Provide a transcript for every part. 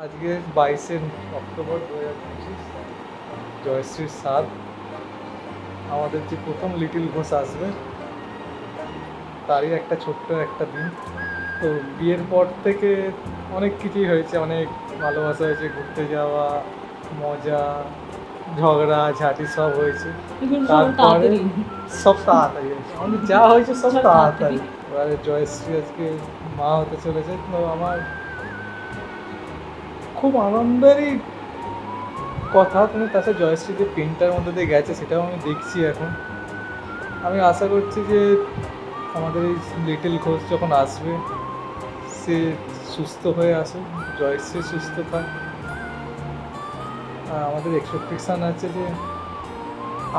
আজকে 22শে অক্টোবর 2025 জয়শ্রীর সাধ। আমাদের যে প্রথম লিটিল ঘোষ আসবে তারই একটা ছোট্ট একটা দিন। তো বিয়ের পর থেকে অনেক কিছুই হয়েছে, অনেক ভালোবাসা হয়েছে, ঘুরতে যাওয়া, মজা, ঝগড়া ঝাঁটি সব হয়েছে। তারপরে সব তাড়াতাড়ি হয়েছে, আমাদের যা হয়েছে সব তাড়াতাড়ি। এবারে জয়শ্রী আজকে মা হতে চলেছে, তো আমার খুব আনন্দেরই কথা। কিন্তু তাছাড়া জয়শ্রী যে পেনটার মধ্যে দিয়ে গেছে সেটাও আমি দেখছি এখন। আমি আশা করছি যে আমাদের এই লিটিল ঘোষ যখন আসবে সে সুস্থ হয়ে আসে, জয়শ্রী সুস্থ থাক। আর আমাদের এক্সপেকটেশান আছে যে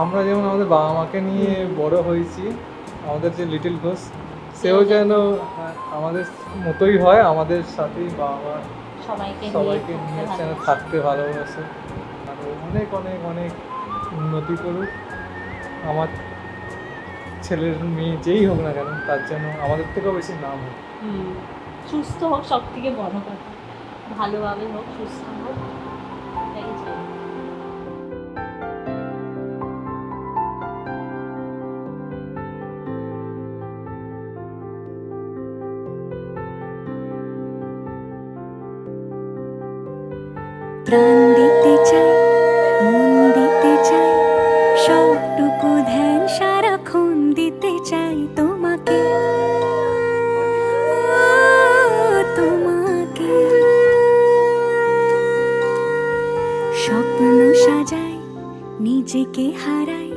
আমরা যেমন আমাদের বাবা মাকে নিয়ে বড় হয়েছি, আমাদের যে লিটিল ঘোষ সেও যেন আমাদের মতোই হয়, আমাদের সাথেই বাবা মা সবাইকে নিয়ে যেন থাকতে ভালোবাসে। আর অনেক অনেক অনেক উন্নতি করুক। আমার ছেলের মেয়ে যেই হোক না কেন তার যেন আমাদের থেকেও বেশি নাম হোক। সুস্থ হোক, সব থেকে বড় কথা, ভালোভাবে হোক, সুস্থ হোক, এটাই চাই। প্রাণ দিতে চাই, মন দিতে চাই, সবটুকু ধ্যান সারাক্ষণ দিতে চাই তোমাকে, তোমাকে। স্বপ্ন সাজাই, নিজেকে হারাই,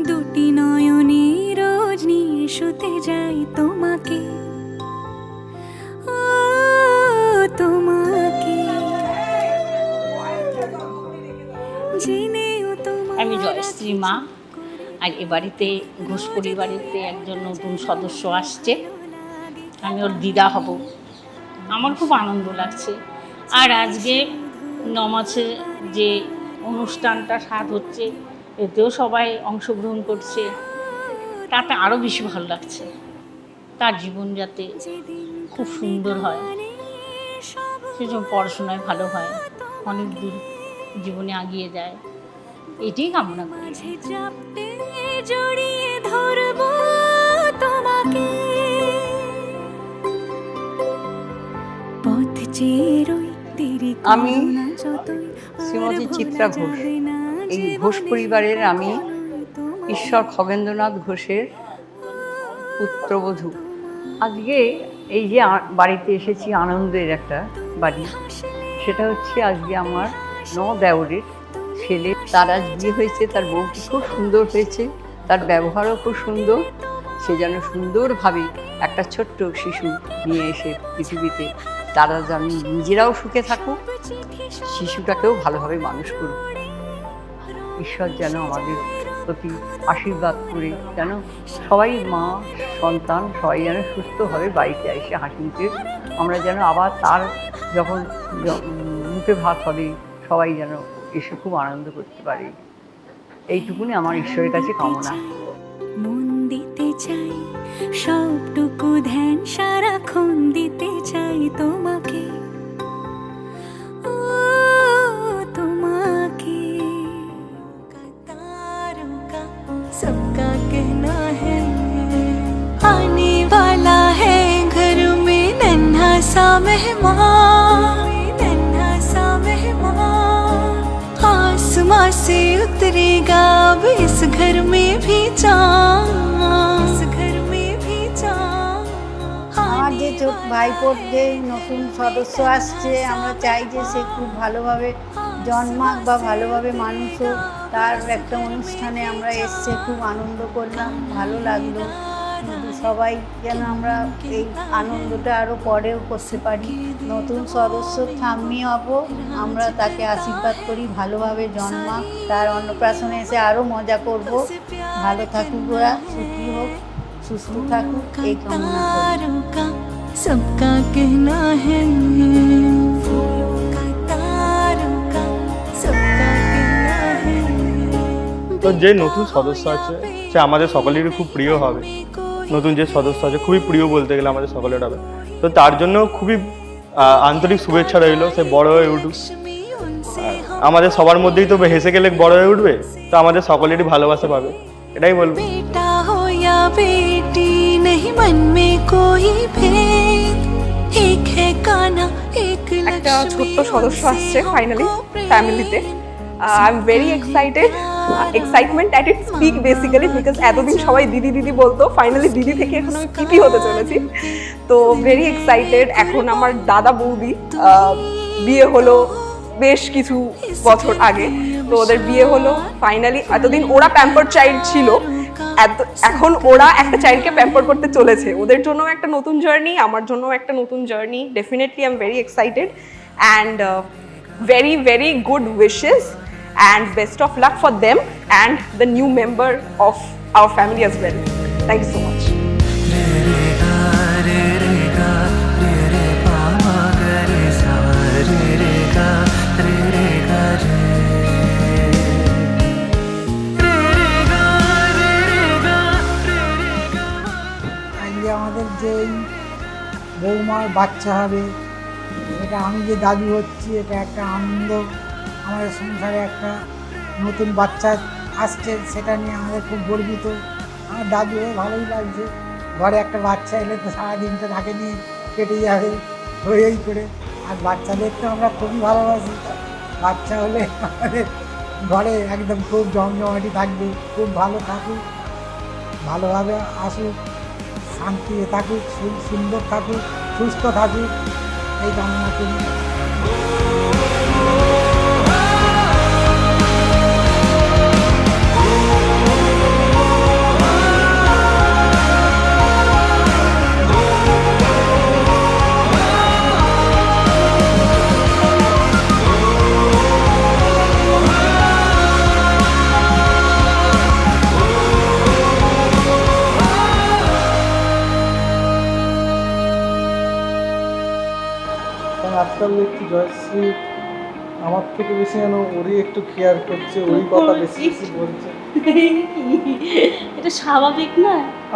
দুটি নয়নে রোজ নিয়ে শুতে যাই তোমাকে, তোমাকে। আমি জয়শ্রী মা। আর এ বাড়িতে ঘোষ পরিবারেতে একজন নতুন সদস্য আসছে, আমি ওর দিদা হব। আমার খুব আনন্দ লাগছে। আর আজকে নমাসে যে অনুষ্ঠানটা সাধ হচ্ছে, এতেও সবাই অংশগ্রহণ করছে, তাতে আরও বেশি ভালো লাগছে। তার জীবন যাতে খুব সুন্দর হয়, সেজন্য পড়াশোনায় ভালো হয়, অনেক দূর জীবনে এগিয়ে যায়, এটাই কামনা করি। জড়িয়ে ধরব তোমাকে, পথ চেয়ে রই তেরি। আমি শ্রীমতী চিত্রা ঘোষ, এই ঘোষ পরিবারের আমি ঈশ্বর খগেন্দ্রনাথ ঘোষের পুত্রবধূ। আজকে এই যে বাড়িতে এসেছি, আনন্দের একটা বাড়ি, সেটা হচ্ছে আজকে আমার দেওরের ছেলে। তার আজ বিয়ে হয়েছে, তার বউটি খুব সুন্দর হয়েছে, তার ব্যবহারও খুব সুন্দর। সে যেন সুন্দরভাবে একটা ছোট্ট শিশু নিয়ে এসে পৃথিবীতে, তারা যেন নিজেরাও সুখে থাকুক, শিশুটাকেও ভালোভাবে মানুষ করুক। ঈশ্বর যেন আমাদের প্রতি আশীর্বাদ করে যেন সবাই, মা সন্তান সবাই যেন সুস্থভাবে বাড়িতে এসে হাসি মুখে আমরা যেন আবার তার যখন মুখে ভাত হবে সবাই যেন এসে খুব আনন্দ করতে পারে। এইটুকুনি আমার ঈশ্বরের কাছে কামনা। মন দিতে চাই, সবটুকু ধ্যান সারাক্ষণ দিতে চাই তোমাকে, তোমাকে। सबका कहना है आने वाला है घर में नन्हा सा मेहमान, नन्हा सा मेहमान। आसमां से उतरेगा अब इस घर में भी चाँद, इस घर में भी चाँद। আমার যে ছোট ভাইপোর যে নতুন সদস্য আসছে, আমরা চাই যে সে খুব ভালোভাবে জন্মাক বা ভালোভাবে মানুষ হোক। তার একটা অনুষ্ঠানে আমরা এসে খুব আনন্দ করলাম, ভালো লাগলো। কিন্তু সবাই যেন আমরা এই আনন্দটা আরও পরেও করতে পারি। নতুন সদস্য ঠাম্মি হব, আমরা তাকে আশীর্বাদ করি ভালোভাবে জন্মাক, তার অন্নপ্রাশনে এসে আরও মজা করব। ভালো থাকুক ওরা, সুখী হোক, সুস্থ থাকুক, এই কামনা করি। सबका कहना है তো যে নতুন সদস্য আছে সে আমাদের সকলেরই খুব প্রিয় হবে। নতুন যে সদস্য আছে খুবই প্রিয় বলতে গেলে আমাদের সকলের হবে। তো তার জন্য খুবই আন্তরিক শুভেচ্ছা রইল, সে বড় হয়ে উঠুক। আমাদের সবার মধ্যেই তো হেসে গেলে বড় হয়ে উঠবে, তো আমাদের সকলেরই ভালোবাসা পাবে, এটাই বলবো। बेटा हो या बेटी नहीं मन में कोई भेद एक है कान्हा एक একটা ছোট্ট সদস্য আসছে ফাইনালি ফ্যামিলিতে। I am very excited, excitement at its peak basically, because এতদিন সবাই দিদি দিদি বলতো, ফাইনালি দিদি থেকে এখন আমি পিপি হতে চলেছি। তো ভেরি এক্সাইটেড। এখন আমার দাদা বৌদি বিয়ে হলো বেশ কিছু বছর আগে, তো ওদের বিয়ে হলো ফাইনালি। এতদিন ওরা প্যাম্পার চাইল্ড ছিল, এখন ওরা একটা চাইল্ডকে প্যাম্পার করতে চলেছে। ওদের জন্য একটা নতুন জার্নি, আমার জন্য একটা নতুন journey. Definitely I am very excited and very very good wishes and best of luck for them and the new member of our family as well. Thank you so much. আজকে আমাদের যে এই বৌমার বাচ্চা হবে, এটা আমি যে দাদু হচ্ছি, এটা একটা আনন্দ। আমাদের সংসারে একটা নতুন বাচ্চা আসছে, সেটা নিয়ে আমাদের খুব গর্বিত। আমার দাদু হয়ে ভালোই লাগছে। ঘরে একটা বাচ্চা এলে তো সারাদিনটা তাকে নিয়ে কেটে যাবে হয়েই করে। আর বাচ্চাদের তো আমরা খুবই ভালোবাসি। বাচ্চা হলে আমাদের ঘরে একদম খুব জমজমাটি থাকবে, খুব ভালো থাকুক, ভালোভাবে আসুক, শান্তি থাকুক, সুন্দর থাকুক, সুস্থ থাকুক, এই কামনা করি। আজকাল দেখছি জয়শ্রী আমার থেকে বেশি যেন ওরই একটু কেয়ার করছে, ওরই কথা বেশি বেশি বলছে। এটা স্বাভাবিক না?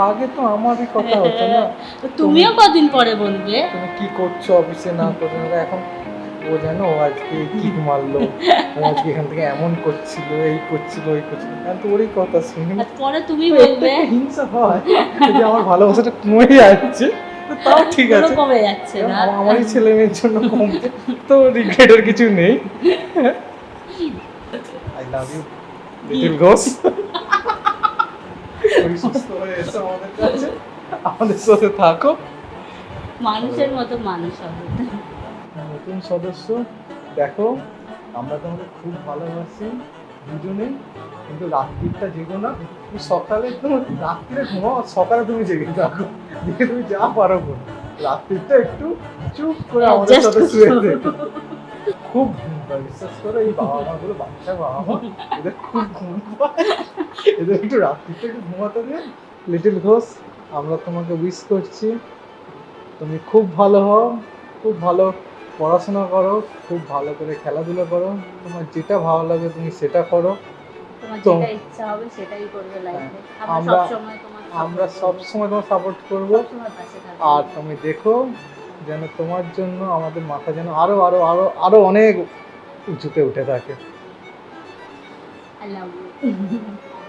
আগে তো আমারই কথা হতো না। তো তুমিও কদিন পরে বলবে তুমি কি করছো অফিসে না করছো। এখন ও জানো ও আজকে কিক মারলো, ও আজকে এখান থেকে এমন করছিল, এই করছিল, ওই করছিল, কারণ তো ওরই কথা শুনি। আর পরে তুমি বলবে। হিংসা হয় যে আমার ভালোবাসাটা কমে যাচ্ছে, তো তাও ঠিক আছে, কমে যাচ্ছে না, আমারই ছেলে মেয়ের জন্য কমছে, তো রিগ্রেটের কিছু নেই। I love you little Ghosh. সুস্থ হয়ে এসো আমাদের কাছে, আমাদের সাথে থাকো। মানুষের মতো মানুষ হবে। নতুন সদস্য দেখো, আমরা তোমাকে খুব ভালোবাসি দুজনে, কিন্তু রাত্রিটা জেগো না। তুমি সকালে রাত্রিরে ঘুমাও, সকালে তুমি জেগে থাকো, দেখে তুমি যা পারো করো। রাত্রিটা একটু চুপ করে আমাদের সাথে শুয়ে দেখো। খুব ঘুম পায়, বিশ্বাস করো। এই বাবা মা গুলো, বাচ্চা বাবা মা, এদের খুব ঘুম পায়, এদের একটু রাত্রিটা একটু ঘুমাতে দিয়ে। লিটল ঘোষ, আমরা তোমাকে উইশ করছি, তুমি খুব ভালো হও, খুব ভালো পড়াশোনা করো, খুব ভালো করে খেলাধুলা করো, তোমার যেটা ভালো লাগে তুমি সেটা করো। তোমার তো যেটা ইচ্ছা হবে সেটাই করবে লাইফে। আমরা সব সময় তোমার সাপোর্ট করব। আর তুমি দেখো যেন তোমার জন্য আমাদের মাথা যেন আরো আরো আরো আরো অনেক উঁচুতে উঠে থাকে। I love you.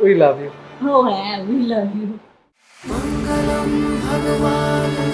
We love you. Oh হ্যাঁ, উই লাভ ইউ। মঙ্গলম ভগবান